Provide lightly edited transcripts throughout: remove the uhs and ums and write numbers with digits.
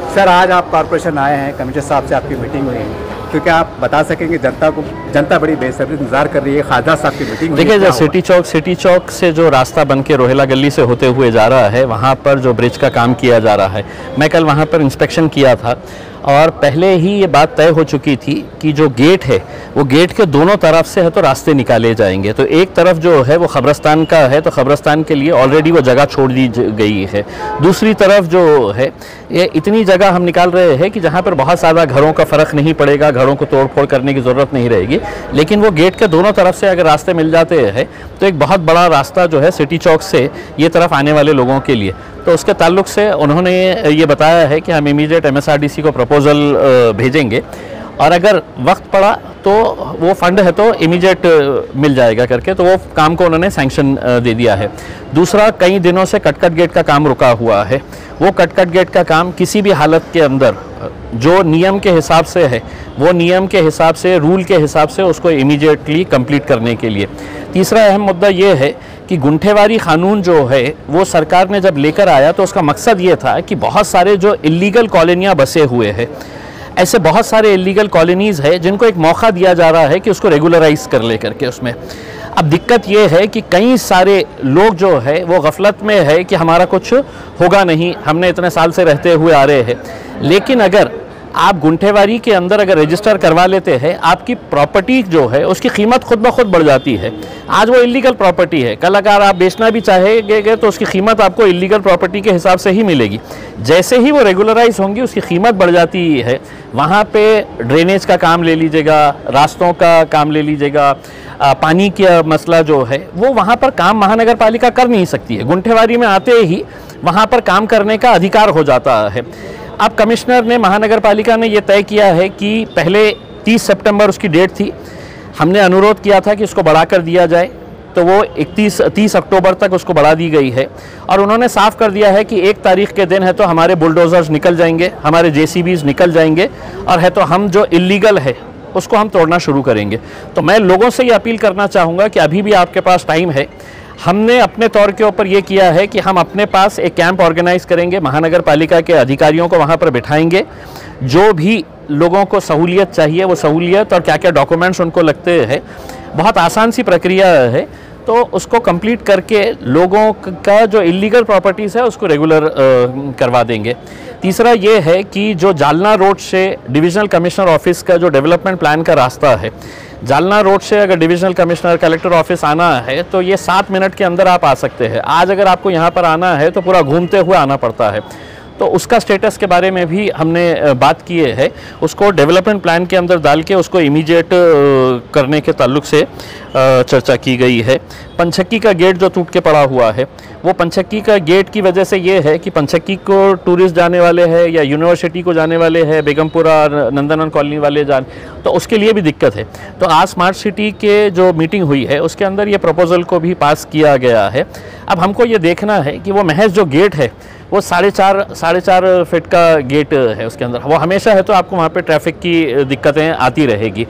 Sir, आज आप corporation आए हैं, कमिश्नर साहब से आपकी मीटिंग हुई है, तो क्या आप बता सकेंगे जनता बड़ी बेसब्री इंतजार कर रही है, खासदार साहब की मीटिंग? देखिए, सिटी चौक से जो रास्ता बन के रोहेला गली से होते हुए जा रहा है, वहाँ पर जो ब्रिज का काम किया जा रहा है, मैं कल वहाँ पर इंस्पेक्शन किया था और पहले ही ये बात तय हो चुकी थी कि जो गेट है वो गेट के दोनों तरफ से है तो रास्ते निकाले जाएंगे। तो एक तरफ जो है वो कब्रस्तान का है, तो कब्रस्तान के लिए ऑलरेडी वो जगह छोड़ दी गई है। दूसरी तरफ जो है ये इतनी जगह हम निकाल रहे हैं कि जहाँ पर बहुत ज़्यादा घरों का फ़र्क नहीं पड़ेगा, घरों को तोड़ फोड़ करने की ज़रूरत नहीं रहेगी। लेकिन वो गेट के दोनों तरफ से अगर रास्ते मिल जाते हैं तो एक बहुत बड़ा रास्ता जो है सिटी चौक से ये तरफ आने वाले लोगों के लिए, तो उसके ताल्लुक से उन्होंने ये बताया है कि हम इमीडिएट MSRDC को प्रपोज़ल भेजेंगे और अगर वक्त पड़ा तो वो फंड है तो इमीडिएट मिल जाएगा करके, तो वो काम को उन्होंने सैंक्शन दे दिया है। दूसरा, कई दिनों से कटकट गेट का काम रुका हुआ है, वो कटकट गेट का काम किसी भी हालत के अंदर जो नियम के हिसाब से है वो नियम के हिसाब से, रूल के हिसाब से उसको इमीडिएटली कंप्लीट करने के लिए। तीसरा अहम मुद्दा ये है कि गुंठेवारी कानून जो है वो सरकार ने जब लेकर आया तो उसका मकसद ये था कि बहुत सारे जो इलीगल कॉलोनियाँ बसे हुए हैं, ऐसे बहुत सारे इलीगल कॉलोनीज़ है जिनको एक मौका दिया जा रहा है कि उसको रेगुलराइज कर ले करके उसमें। अब दिक्कत ये है कि कई सारे लोग जो है वो गफलत में है कि हमारा कुछ होगा नहीं, हमने इतने साल से रहते हुए आ रहे हैं। लेकिन अगर आप गुंठेवारी के अंदर अगर रजिस्टर करवा लेते हैं, आपकी प्रॉपर्टी जो है उसकी कीमत खुद ब खुद बढ़ जाती है। आज वो इलीगल प्रॉपर्टी है, कल अगर आप बेचना भी चाहेंगे तो उसकी कीमत आपको इलीगल प्रॉपर्टी के हिसाब से ही मिलेगी। जैसे ही वो रेगुलराइज होंगी उसकी कीमत बढ़ जाती है। वहाँ पे ड्रेनेज का काम ले लीजिएगा, रास्तों का काम ले लीजिएगा, पानी का मसला जो है वो वहाँ पर काम महानगर पालिका कर नहीं सकती है। गुंठेवारी में आते ही वहाँ पर काम करने का अधिकार हो जाता है। अब कमिश्नर ने, महानगर पालिका ने ये तय किया है कि पहले 30 सितंबर उसकी डेट थी, हमने अनुरोध किया था कि इसको बढ़ा कर दिया जाए, तो वो 30 अक्टूबर तक उसको बढ़ा दी गई है। और उन्होंने साफ कर दिया है कि 1 तारीख के दिन है तो हमारे बुलडोज़र्स निकल जाएंगे, हमारे JCBs निकल जाएंगे और है तो हम जो इलीगल है उसको हम तोड़ना शुरू करेंगे। तो मैं लोगों से ये अपील करना चाहूँगा कि अभी भी आपके पास टाइम है। हमने अपने तौर के ऊपर ये किया है कि हम अपने पास एक कैंप ऑर्गेनाइज करेंगे, महानगर पालिका के अधिकारियों को वहाँ पर बिठाएंगे, जो भी लोगों को सहूलियत चाहिए वो सहूलियत और क्या क्या डॉक्यूमेंट्स उनको लगते हैं, बहुत आसान सी प्रक्रिया है, तो उसको कंप्लीट करके लोगों का जो इलीगल प्रॉपर्टीज़ है उसको रेगुलर करवा देंगे। तीसरा ये है कि जो जालना रोड से डिविजनल कमिश्नर ऑफिस का जो डेवलपमेंट प्लान का रास्ता है, जालना रोड से अगर डिविजनल कमिश्नर कलेक्टर ऑफिस आना है तो ये 7 मिनट के अंदर आप आ सकते हैं। आज अगर आपको यहाँ पर आना है तो पूरा घूमते हुए आना पड़ता है। तो उसका स्टेटस के बारे में भी हमने बात किए है, उसको डेवलपमेंट प्लान के अंदर डाल के उसको इमीडिएट करने के ताल्लुक से चर्चा की गई है। पंचक्की का गेट जो टूट के पड़ा हुआ है, वो पंचक्की का गेट की वजह से ये है कि पंचक्की को टूरिस्ट जाने वाले हैं या यूनिवर्सिटी को जाने वाले हैं, बेगमपुरा नंदनवन कॉलोनी वाले तो उसके लिए भी दिक्कत है। तो आज स्मार्ट सिटी के जो मीटिंग हुई है उसके अंदर ये प्रपोज़ल को भी पास किया गया है। अब हमको ये देखना है कि वो महज जो गेट है वो 4.5 फीट का गेट है, उसके अंदर वो हमेशा है तो आपको वहाँ पे ट्रैफिक की दिक्कतें आती रहेगी।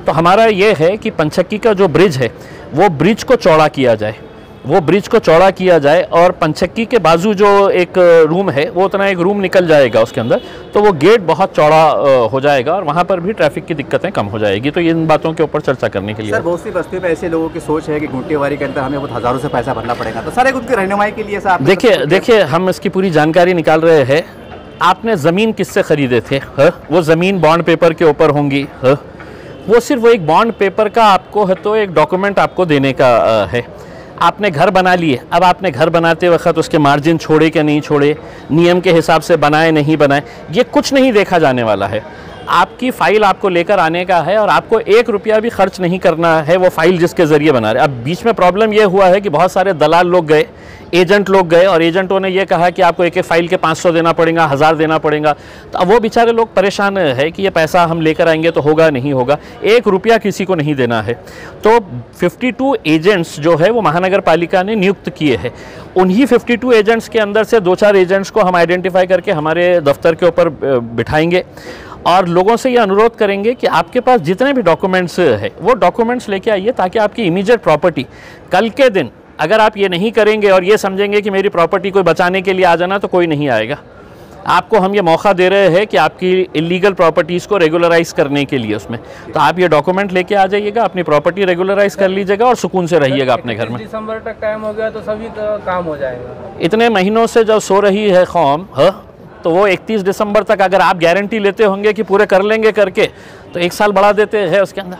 तो हमारा ये है कि पंचक्की का जो ब्रिज है वो ब्रिज को चौड़ा किया जाए, वो ब्रिज को चौड़ा किया जाए और पंचक्की के बाजू जो एक रूम है वो उतना एक रूम निकल जाएगा उसके अंदर, तो वो गेट बहुत चौड़ा हो जाएगा और वहाँ पर भी ट्रैफिक की दिक्कतें कम हो जाएगी। तो इन बातों के ऊपर चर्चा करने के लिए सर, बहुत सी बस्तियों में ऐसे लोगों की सोच है कि गुंठेवारी के अंदर हमें बहुत हज़ारों से पैसा भरना पड़ेगा, तो सारे उनकी रहनुमाई के लिए सर देखिए हम इसकी पूरी जानकारी निकाल रहे हैं। आपने ज़मीन किससे ख़रीदे थे? वो ज़मीन बॉन्ड पेपर के ऊपर होंगी, वो सिर्फ वो एक बॉन्ड पेपर का आपको है तो एक डॉक्यूमेंट आपको देने का है। आपने घर बना लिए, अब आपने घर बनाते वक्त उसके मार्जिन छोड़े क्या नहीं छोड़े, नियम के हिसाब से बनाए नहीं बनाए, ये कुछ नहीं देखा जाने वाला है। आपकी फ़ाइल आपको लेकर आने का है और आपको 1 रुपया भी खर्च नहीं करना है वो फ़ाइल जिसके ज़रिए बना रहे। अब बीच में प्रॉब्लम ये हुआ है कि बहुत सारे दलाल लोग गए, एजेंट लोग गए और एजेंटों ने ये कहा कि आपको एक फ़ाइल के 500 देना पड़ेगा, 1000 देना पड़ेगा। तो अब वो बेचारे लोग परेशान है कि ये पैसा हम लेकर आएंगे तो होगा नहीं होगा, 1 रुपया किसी को नहीं देना है। तो 52 एजेंट्स जो है वो महानगर पालिका ने नियुक्त किए हैं। उन्हीं 52 एजेंट्स के अंदर से 2-4 एजेंट्स को हम आइडेंटिफाई करके हमारे दफ्तर के ऊपर बिठाएंगे और लोगों से ये अनुरोध करेंगे कि आपके पास जितने भी डॉक्यूमेंट्स है वो डॉक्यूमेंट्स लेके आइए, ताकि आपकी इमीडिएट प्रॉपर्टी कल के दिन अगर आप ये नहीं करेंगे और ये समझेंगे कि मेरी प्रॉपर्टी कोई बचाने के लिए आ जाना, तो कोई नहीं आएगा। आपको हम ये मौका दे रहे हैं कि आपकी इलीगल प्रॉपर्टीज़ को रेगुलराइज करने के लिए उसमें, तो आप ये डॉक्यूमेंट लेके आ जाइएगा, अपनी प्रॉपर्टी रेगुलराइज कर लीजिएगा और सुकून से रहिएगा अपने घर में। दिसंबर तक टाइम हो गया तो सभी काम हो जाएगा। इतने महीनों से जब सो रही है कौम, तो वो 31 दिसंबर तक अगर आप गारंटी लेते होंगे कि पूरे कर लेंगे करके, तो 1 साल बढ़ा देते हैं उसके अंदर।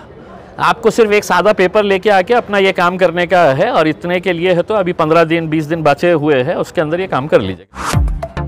आपको सिर्फ एक सादा पेपर लेके आके अपना ये काम करने का है, और इतने के लिए है तो अभी 15 दिन 20 दिन बचे हुए हैं, उसके अंदर ये काम कर लीजिएगा।